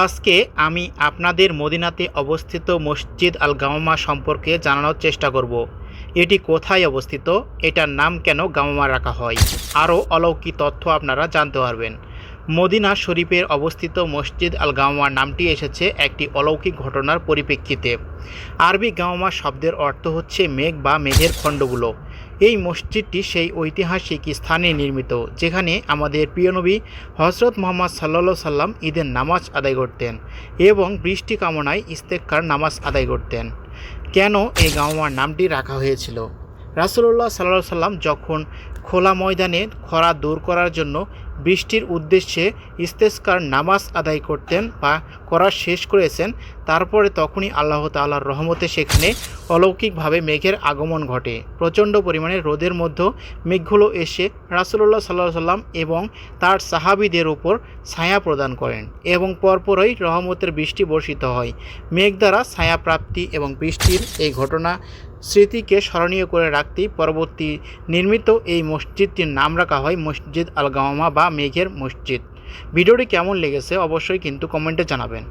আজকে আমি আপনাদের মদিনাতে অবস্থিত মসজিদ আল গামামা সম্পর্কে জানানোর চেষ্টা করব। এটি কোথায় অবস্থিত, এটার নাম কেন গামামা রাখা হয়, আরও অলৌকিক তথ্য আপনারা জানতে পারবেন। মদিনা শরীফের অবস্থিত মসজিদ আল গামামা নামটি এসেছে একটি অলৌকিক ঘটনার পরিপ্রেক্ষিতে। আরবি গামামা শব্দের অর্থ হচ্ছে মেঘ বা মেঘের খণ্ডগুলো। এই মসজিদটি সেই ঐতিহাসিক স্থানে নির্মিত যেখানে আমাদের প্রিয় নবী হজরত মুহাম্মদ সাল্লাল্লাহু আলাইহি সাল্লাম ঈদের নামাজ আদায় করতেন এবং বৃষ্টি কামনায় ইস্তেগফার নামাজ আদায় করতেন। কেন এই গামামার নামটি রাখা হয়েছিল? রাসূলুল্লাহ সাল্লাল্লাহু আলাইহি সাল্লাম যখন খোলা ময়দানে খরা দূর করার জন্য বৃষ্টির উদ্দেশ্যে ইস্তেসকার নামাজ আদায় করতেন বা করা শেষ করেছেন, তারপরে তখনই আল্লাহ তাআলার রহমতে সেখানে অলৌকিকভাবে মেঘের আগমন ঘটে। প্রচণ্ড পরিমাণে রোদের মধ্যে মেঘগুলো এসে রাসূলুল্লাহ সাল্লাল্লাহু আলাইহি সাল্লাম এবং তার সাহাবীদের উপর ছায়া প্রদান করেন এবং পরপরই রহমতের বৃষ্টি বর্ষিত হয়। মেঘ দ্বারা ছায়া প্রাপ্তি এবং বৃষ্টির এই ঘটনা স্মৃতিকে স্মরণীয় করে রাখতেই পরবর্তী নির্মিত এই মসজিদটির নাম রাখা হয় মসজিদ আল গামামা বা মেঘের মসজিদ। ভিডিওটি কেমন লেগেছে অবশ্যই কিন্তু কমেন্টে জানাবেন।